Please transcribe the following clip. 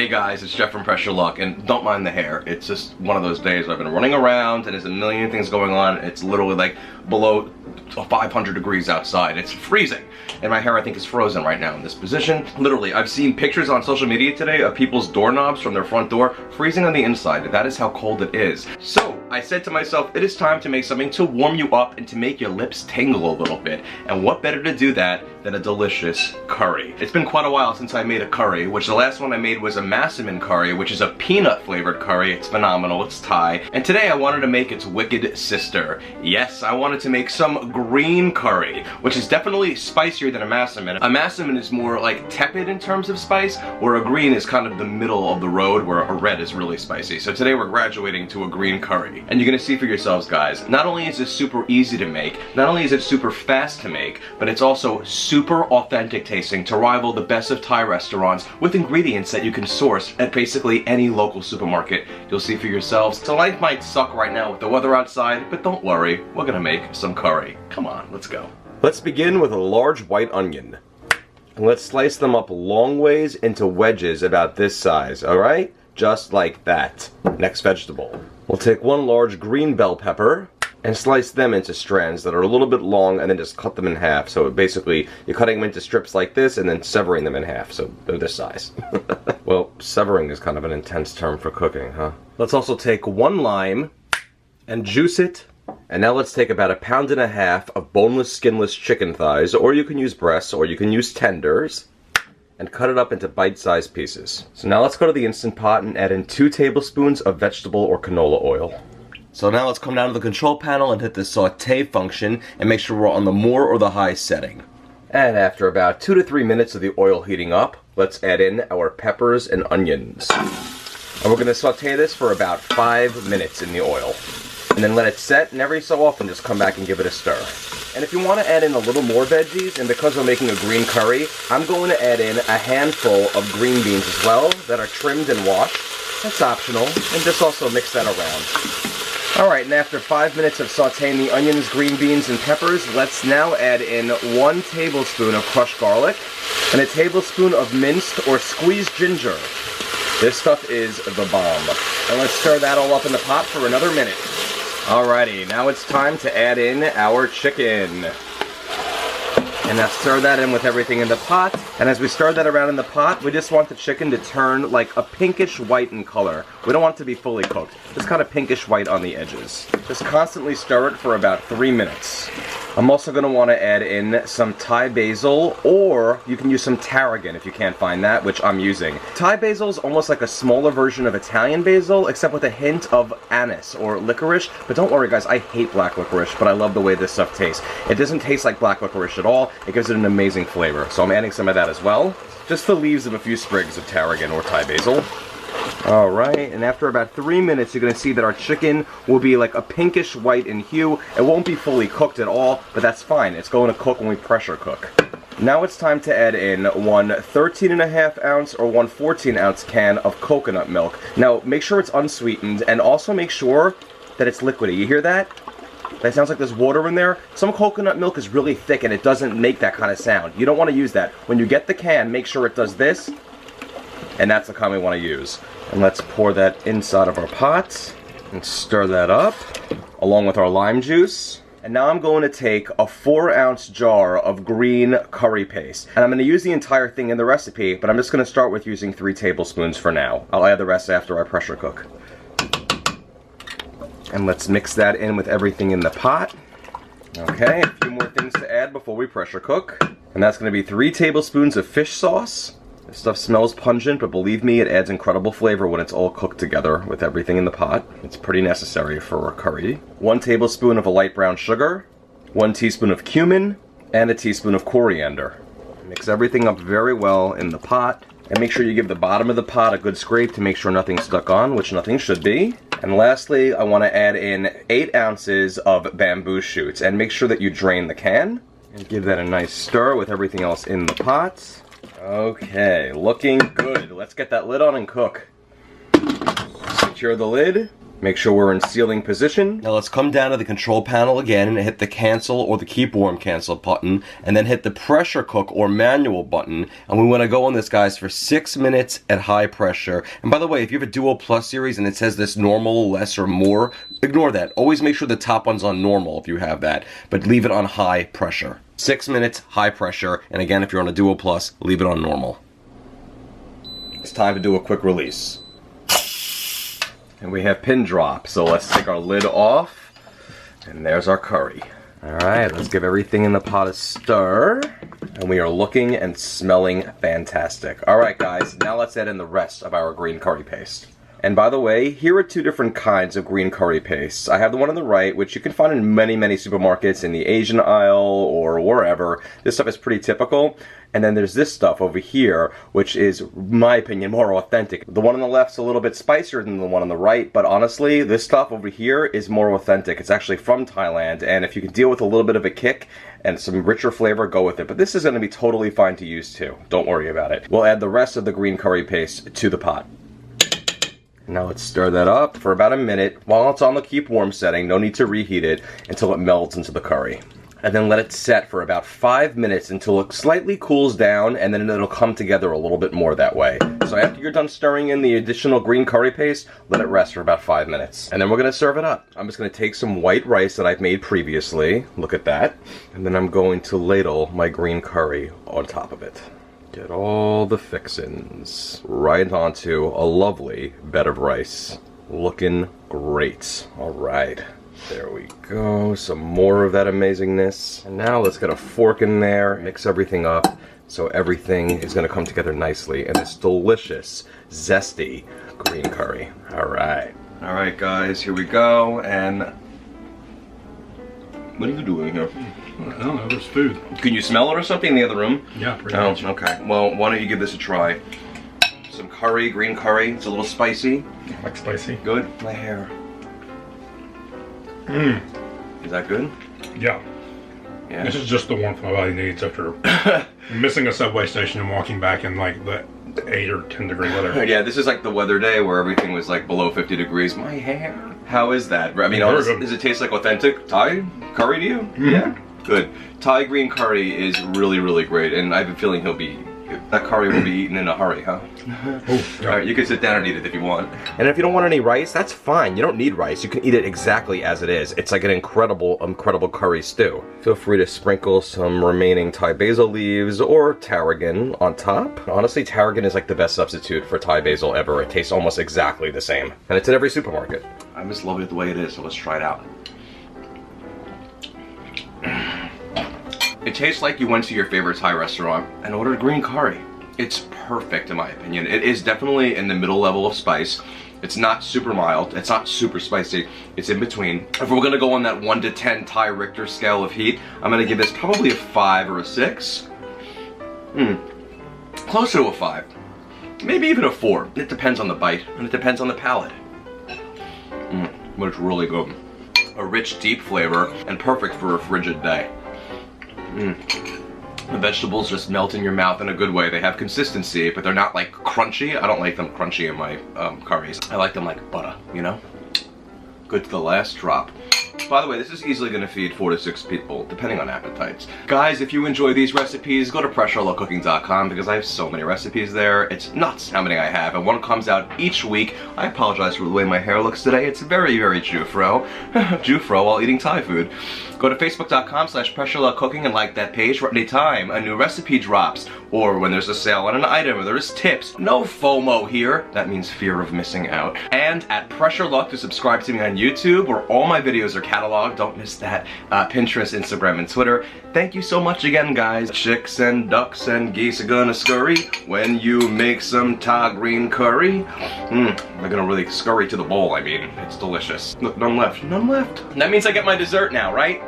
Hey guys, it's Jeff from Pressure Luck, and don't mind the hair. It's just one of those days where I've been running around and there's a million things going on. It's literally like below 500 degrees outside. It's freezing. And my hair, I think, is frozen right now in this position. Literally, I've seen pictures on social media today of people's doorknobs from their front door freezing on the inside. That is how cold it is. So, I said to myself, it is time to make something to warm you up and to make your lips tingle a little bit. And what better to do that than a delicious curry. It's been quite a while since I made a curry, which the last one I made was a Massaman Curry, which is a peanut flavored curry. It's phenomenal, it's Thai. And today I wanted to make its wicked sister. Yes, I wanted to make some green curry, which is definitely spicier than a Massaman. A Massaman is more like tepid in terms of spice, where a green is kind of the middle of the road, where a red is really spicy. So today we're graduating to a green curry. And you're gonna see for yourselves, guys, not only is this super easy to make, not only is it super fast to make, but it's also super authentic tasting to rival the best of Thai restaurants with ingredients that you can source at basically any local supermarket. You'll see for yourselves. So life might suck right now with the weather outside, but don't worry, we're gonna make some curry. Come on, let's go. Let's begin with a large white onion. And let's slice them up long ways into wedges about this size, alright? Just like that. Next vegetable. We'll take one large green bell pepper and slice them into strands that are a little bit long and then just cut them in half. So basically, you're cutting them into strips like this and then severing them in half, so they're this size. Well, severing is kind of an intense term for cooking, huh? Let's also take one lime and juice it. And now let's take about 1.5 pounds of boneless, skinless chicken thighs, or you can use breasts, or you can use tenders, and cut it up into bite-sized pieces. So now let's go to the Instant Pot and add in 2 tablespoons of vegetable or canola oil. So now let's come down to the control panel and hit the saute function and make sure we're on the more or the high setting. And after about 2 to 3 minutes of the oil heating up, let's add in our peppers and onions. And we're going to saute this for about 5 minutes in the oil. And then let it set, and every so often just come back and give it a stir. And if you want to add in a little more veggies, and because we're making a green curry, I'm going to add in a handful of green beans as well that are trimmed and washed. That's optional, and just also mix that around. Alright, and after 5 minutes of sauteing the onions, green beans, and peppers, let's now add in 1 tablespoon of crushed garlic and a tablespoon of minced or squeezed ginger. This stuff is the bomb. And let's stir that all up in the pot for another minute. Alrighty, now it's time to add in our chicken. And now stir that in with everything in the pot. And as we stir that around in the pot, we just want the chicken to turn like a pinkish white in color. We don't want it to be fully cooked. Just kind of pinkish white on the edges. Just constantly stir it for about 3 minutes. I'm also going to want to add in some Thai basil, or you can use some tarragon if you can't find that, which I'm using. Thai basil is almost like a smaller version of Italian basil, except with a hint of anise or licorice. But don't worry guys, I hate black licorice, but I love the way this stuff tastes. It doesn't taste like black licorice at all. It gives it an amazing flavor. So I'm adding some of that as well. Just the leaves of a few sprigs of tarragon or Thai basil. Alright, and after about 3 minutes, you're going to see that our chicken will be like a pinkish white in hue. It won't be fully cooked at all, but that's fine. It's going to cook when we pressure cook. Now it's time to add in 1 13.5 ounce or 1 14 ounce can of coconut milk. Now, make sure it's unsweetened, and also make sure that it's liquidy. You hear that? That sounds like there's water in there. Some coconut milk is really thick and it doesn't make that kind of sound. You don't want to use that. When you get the can, make sure it does this. And that's the kind we want to use. And let's pour that inside of our pot and stir that up along with our lime juice. And now I'm going to take a 4-ounce jar of green curry paste. And I'm going to use the entire thing in the recipe, but I'm just going to start with using 3 tablespoons for now. I'll add the rest after I pressure cook. And let's mix that in with everything in the pot. Okay, a few more things to add before we pressure cook. And that's going to be 3 tablespoons of fish sauce. This stuff smells pungent, but believe me, it adds incredible flavor when it's all cooked together with everything in the pot. It's pretty necessary for a curry. 1 tablespoon of a light brown sugar, 1 teaspoon of cumin, and a teaspoon of coriander. Mix everything up very well in the pot. And make sure you give the bottom of the pot a good scrape to make sure nothing's stuck on, which nothing should be. And lastly, I want to add in 8 ounces of bamboo shoots. And make sure that you drain the can. And give that a nice stir with everything else in the pot. Okay, looking good. Let's get that lid on and cook. Secure the lid. Make sure we're in sealing position. Now let's come down to the control panel again and hit the cancel or the keep warm cancel button, and then hit the pressure cook or manual button. And we want to go on this, guys, for 6 minutes at high pressure. And by the way, if you have a Duo Plus series and it says this normal, less, or more, ignore that. Always make sure the top one's on normal if you have that, but leave it on high pressure. 6 minutes, high pressure, and again, if you're on a Duo Plus, leave it on normal. It's time to do a quick release. And we have pin drop, so let's take our lid off, and there's our curry. Alright, let's give everything in the pot a stir, and we are looking and smelling fantastic. Alright guys, now let's add in the rest of our green curry paste. And by the way, here are 2 different kinds of green curry pastes. I have the one on the right, which you can find in many supermarkets, in the Asian aisle or wherever. This stuff is pretty typical. And then there's this stuff over here, which is, in my opinion, more authentic. The one on the left's a little bit spicier than the one on the right, but honestly, this stuff over here is more authentic. It's actually from Thailand, and if you can deal with a little bit of a kick and some richer flavor, go with it. But this is going to be totally fine to use too. Don't worry about it. We'll add the rest of the green curry paste to the pot. Now let's stir that up for about a minute while it's on the keep warm setting. No need to reheat it until it melts into the curry. And then let it set for about 5 minutes until it slightly cools down, and then it'll come together a little bit more that way. So after you're done stirring in the additional green curry paste, let it rest for about 5 minutes. And then we're going to serve it up. I'm just going to take some white rice that I've made previously. Look at that. And then I'm going to ladle my green curry on top of it. Get all the fixins right onto a lovely bed of rice. Looking great. All right. There we go, some more of that amazingness. And now let's get a fork in there, mix everything up so everything is gonna come together nicely in this delicious, zesty green curry. All right. All right, guys, here we go. And what are you doing here? I don't know, there's food. Can you smell it or something in the other room? Yeah, pretty much. Oh, okay. Well, why don't you give this a try? Some curry, green curry. It's a little spicy. I like spicy. Good. My hair. Mmm. Is that good? Yeah. Yeah. This is just the warmth my body needs after missing a subway station and walking back in like the 8 or 10 degree weather. Yeah, this is like the weather day where everything was like below 50 degrees. My hair. How is that? I mean, does it taste like authentic Thai curry to you? Mm-hmm. Yeah. Good. Thai green curry is really great, and I have a feeling that curry will be eaten in a hurry, huh? Oh, yeah. Alright, you can sit down and eat it if you want. And if you don't want any rice, that's fine. You don't need rice. You can eat it exactly as it is. It's like an incredible curry stew. Feel free to sprinkle some remaining Thai basil leaves or tarragon on top. Honestly, tarragon is like the best substitute for Thai basil ever. It tastes almost exactly the same. And it's in every supermarket. I just love it the way it is, so let's try it out. It tastes like you went to your favorite Thai restaurant and ordered green curry. It's perfect in my opinion. It is definitely in the middle level of spice. It's not super mild, it's not super spicy, it's in between. If we're gonna go on that 1 to 10 Thai Richter scale of heat, I'm gonna give this probably a 5 or a 6. Closer to a 5. Maybe even a 4. It depends on the bite, and it depends on the palate. But it's really good. A rich, deep flavor, and perfect for a frigid day. The vegetables just melt in your mouth in a good way. They have consistency, but they're not like crunchy. I don't like them crunchy in my curries. I like them like butter, you know? Good to the last drop. By the way, this is easily going to feed 4 to 6 people, depending on appetites. Guys, if you enjoy these recipes, go to PressureLoveCooking.com because I have so many recipes there. It's nuts how many I have, and one comes out each week. I apologize for the way my hair looks today. It's very Jufro. Jufro while eating Thai food. Go to Facebook.com/PressureLoveCooking and like that page for any time a new recipe drops, or when there's a sale on an item, or there's tips. No FOMO here. That means fear of missing out. And at Pressure Luck to subscribe to me on YouTube, where all my videos are cataloged. Don't miss that. Pinterest, Instagram, and Twitter. Thank you so much again, guys. Chicks and ducks and geese are gonna scurry when you make some Thai green curry. They're gonna really scurry to the bowl. I mean, it's delicious. Look, none left. None left. That means I get my dessert now, right?